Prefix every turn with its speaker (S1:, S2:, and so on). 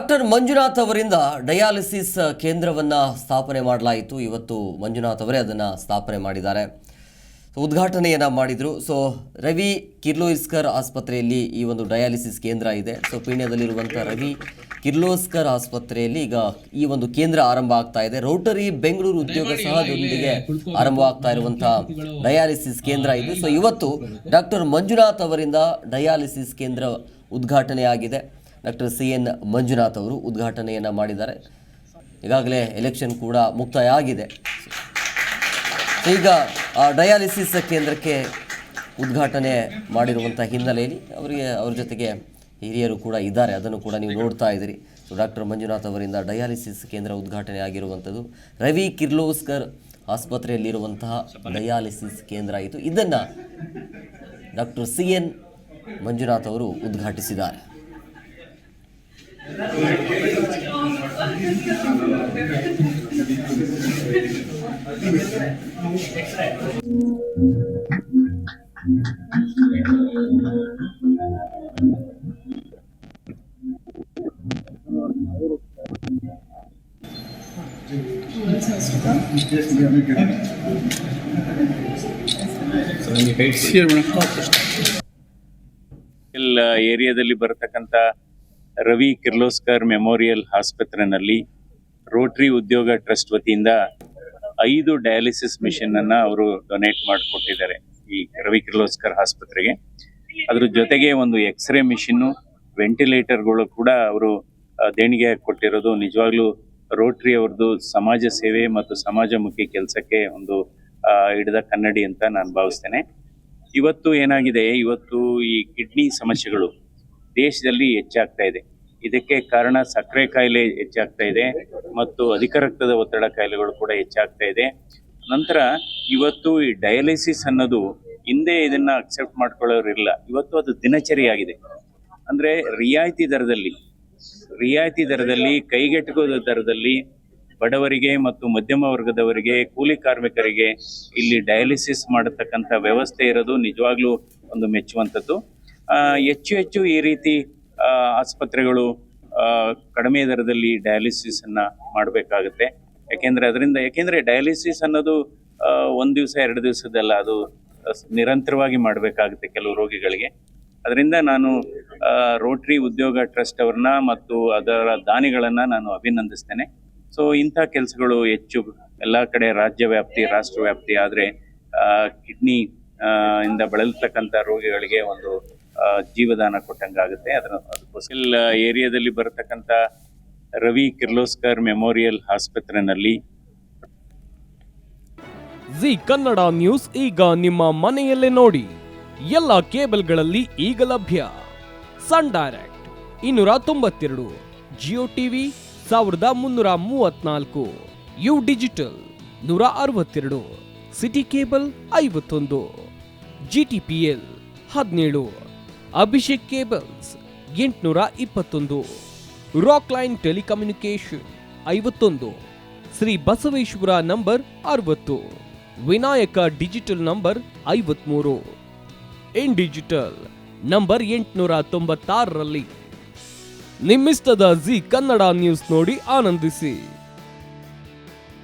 S1: Doctor Manjunath ಅವರಿಂದ dialysis ಕೇಂದ್ರವನ್ನು ಸ್ಥಾಪನೆ ಮಾಡಲಾಯಿತು. ಇವತ್ತು ಮಂಜುನಾಥ್ ಅವರೇ ಅದನ್ನು ಸ್ಥಾಪನೆ ಮಾಡಿದ್ದಾರೆ, ಉದ್ಘಾಟನೆಯನ್ನು ಮಾಡಿದರು. ಸೊ ರವಿ ಕಿರ್ಲೋಸ್ಕರ್ ಆಸ್ಪತ್ರೆಯಲ್ಲಿ ಈ ಒಂದು ಡಯಾಲಿಸಿಸ್ ಕೇಂದ್ರ ಇದೆ. ಸೊ ಪೀಣ್ಯದಲ್ಲಿರುವಂಥ ರವಿ ಕಿರ್ಲೋಸ್ಕರ್ ಆಸ್ಪತ್ರೆಯಲ್ಲಿ ಈಗ ಈ ಒಂದು ಕೇಂದ್ರ ಆರಂಭ ಆಗ್ತಾ ಇದೆ. ರೋಟರಿ ಬೆಂಗಳೂರು ಉದ್ಯೋಗ ಸಹದೊಂದಿಗೆ ಆರಂಭವಾಗ್ತಾ ಇರುವಂಥ ಡಯಾಲಿಸಿಸ್ ಕೇಂದ್ರ ಇದೆ. ಸೊ ಇವತ್ತು ಡಾಕ್ಟರ್ ಮಂಜುನಾಥ್ ಅವರಿಂದ ಡಯಾಲಿಸಿಸ್ ಕೇಂದ್ರ ಉದ್ಘಾಟನೆ ಆಗಿದೆ. ಡಾಕ್ಟರ್ CN ಮಂಜುನಾಥ್ ಅವರು ಉದ್ಘಾಟನೆಯನ್ನು ಮಾಡಿದ್ದಾರೆ. ಈಗಾಗಲೇ ಎಲೆಕ್ಷನ್ ಕೂಡ ಮುಕ್ತಾಯ ಆಗಿದೆ. ಈಗ ಡಯಾಲಿಸಿಸ್ ಕೇಂದ್ರಕ್ಕೆ ಉದ್ಘಾಟನೆ ಮಾಡಿರುವಂಥ ಹಿನ್ನೆಲೆಯಲ್ಲಿ ಅವ್ರ ಜೊತೆಗೆ ಹಿರಿಯರು ಕೂಡ ಇದ್ದಾರೆ, ಅದನ್ನು ಕೂಡ ನೀವು ನೋಡ್ತಾ ಇದ್ದೀರಿ. ಸೊ ಡಾಕ್ಟರ್ ಮಂಜುನಾಥ್ ಅವರಿಂದ ಡಯಾಲಿಸಿಸ್ ಕೇಂದ್ರ ಉದ್ಘಾಟನೆ ಆಗಿರುವಂಥದ್ದು ರವಿ ಕಿರ್ಲೋಸ್ಕರ್ ಆಸ್ಪತ್ರೆಯಲ್ಲಿರುವಂತಹ ಡಯಾಲಿಸಿಸ್ ಕೇಂದ್ರ ಇದು. ಇದನ್ನು ಡಾಕ್ಟರ್ CN ಮಂಜುನಾಥ್ ಅವರು ಉದ್ಘಾಟಿಸಿದ್ದಾರೆ.
S2: ಏರಿಯಾದಲ್ಲಿ ಬರತಕ್ಕಂಥ ರವಿ ಕಿರ್ಲೋಸ್ಕರ್ ಮೆಮೋರಿಯಲ್ ಆಸ್ಪತ್ರೆಯಲ್ಲಿ ರೋಟರಿ ಉದ್ಯೋಗ ಟ್ರಸ್ಟ್ ವತಿಯಿಂದ 5 ಡಯಾಲಿಸಿಸ್ ಮಿಷನ್ ಅನ್ನ ಅವರು ಡೊನೇಟ್ ಮಾಡಿಕೊಟ್ಟಿದ್ದಾರೆ ಈ ರವಿ ಕಿರ್ಲೋಸ್ಕರ್ ಆಸ್ಪತ್ರೆಗೆ. ಅದ್ರ ಜೊತೆಗೆ ಒಂದು ಎಕ್ಸ್ರೇ ಮಿಷಿನ್, ವೆಂಟಿಲೇಟರ್ಗಳು ಕೂಡ ಅವರು ದೇಣಿಗೆ ಕೊಟ್ಟಿರೋದು ನಿಜವಾಗ್ಲೂ ರೋಟರಿ ಅವ್ರದ್ದು ಸಮಾಜ ಸೇವೆ ಮತ್ತು ಸಮಾಜಮುಖಿ ಕೆಲಸಕ್ಕೆ ಒಂದು ಹಿಡಿದ ಕನ್ನಡಿ ಅಂತ ನಾನು ಭಾವಿಸ್ತೇನೆ. ಇವತ್ತು ಏನಾಗಿದೆ, ಇವತ್ತು ಈ ಕಿಡ್ನಿ ಸಮಸ್ಯೆಗಳು ದೇಶದಲ್ಲಿ ಹೆಚ್ಚಾಗ್ತಾ ಇದೆ. ಇದಕ್ಕೆ ಕಾರಣ ಸಕ್ಕರೆ ಕಾಯಿಲೆ ಹೆಚ್ಚಾಗ್ತಾ ಇದೆ ಮತ್ತು ಅಧಿಕ ರಕ್ತದ ಒತ್ತಡ ಕಾಯಿಲೆಗಳು ಕೂಡ ಹೆಚ್ಚಾಗ್ತಾ ಇದೆ. ನಂತರ ಇವತ್ತು ಈ ಡಯಾಲಿಸಿಸ್ ಅನ್ನೋದು ಹಿಂದೆ ಇದನ್ನ ಅಕ್ಸೆಪ್ಟ್ ಮಾಡ್ಕೊಳ್ಳೋರಿಲ್ಲ, ಇವತ್ತು ಅದು ದಿನಚರಿ ಆಗಿದೆ. ಅಂದ್ರೆ ರಿಯಾಯಿತಿ ದರದಲ್ಲಿ ಕೈಗೆಟುಕುವ ದರದಲ್ಲಿ ಬಡವರಿಗೆ ಮತ್ತು ಮಧ್ಯಮ ವರ್ಗದವರಿಗೆ, ಕೂಲಿ ಕಾರ್ಮಿಕರಿಗೆ ಇಲ್ಲಿ ಡಯಾಲಿಸಿಸ್ ಮಾಡತಕ್ಕಂಥ ವ್ಯವಸ್ಥೆ ಇರೋದು ನಿಜವಾಗ್ಲೂ ಒಂದು ಮೆಚ್ಚುವಂಥದ್ದು. ಹೆಚ್ಚು ಈ ರೀತಿ ಆಸ್ಪತ್ರೆಗಳು ಕಡಿಮೆ ದರದಲ್ಲಿ ಡಯಾಲಿಸಿಸ್ ಅನ್ನ ಮಾಡಬೇಕಾಗುತ್ತೆ. ಯಾಕೆಂದ್ರೆ ಡಯಾಲಿಸಿಸ್ ಅನ್ನೋದು 1 ದಿವಸ 2 ದಿವಸದಲ್ಲ, ಅದು ನಿರಂತರವಾಗಿ ಮಾಡಬೇಕಾಗುತ್ತೆ ಕೆಲವು ರೋಗಿಗಳಿಗೆ. ಅದರಿಂದ ನಾನು ರೋಟರಿ ಉದ್ಯೋಗ ಟ್ರಸ್ಟ್ ಅವ್ರನ್ನ ಮತ್ತು ಅದರ ದಾನಿಗಳನ್ನ ನಾನು ಅಭಿನಂದಿಸ್ತೇನೆ. ಸೊ ಇಂಥ ಕೆಲಸಗಳು ಹೆಚ್ಚು ಎಲ್ಲ ಕಡೆ ರಾಜ್ಯ ವ್ಯಾಪ್ತಿ, ರಾಷ್ಟ್ರ ವ್ಯಾಪ್ತಿ ಆದರೆ ಕಿಡ್ನಿ ಇಂದ ಬಳಲ್ತಕ್ಕಂಥ ರೋಗಿಗಳಿಗೆ ಒಂದು ಜೀವದಾನ ಕೊಟ್ಟಂಗಾಗುತ್ತೆ. ಅದಕ್ಕೋಸ್ಕರ ಏರಿಯಾದಲ್ಲಿ ಬರತಕ್ಕಂಥ ರವಿ ಕಿರ್ಲೋಸ್ಕರ್ ಮೆಮೋರಿಯಲ್ ಆಸ್ಪತ್ರೆಯಲ್ಲಿ
S3: ಜಿ ಕನ್ನಡ ನ್ಯೂಸ್ ಈಗ ನಿಮ್ಮ ಮನೆಯಲ್ಲೇ ನೋಡಿ. ಎಲ್ಲ ಕೇಬಲ್ಗಳಲ್ಲಿ ಈಗ ಲಭ್ಯ. Sun Direct 292, Jio TV 1334, U digital 162, City cable 51, GTPL 17, Abhishek cables 821, Rockline telecommunication 51, Shri Basaveshwara number 60, Vinayaka digital number 53, In digital number 896ರಲ್ಲಿ. ನಿಮ್ಮಿಸ್ತದ ಜಿ ಕನ್ನಡ ನ್ಯೂಸ್ ನೋಡಿ ಆನಂದಿಸಿ.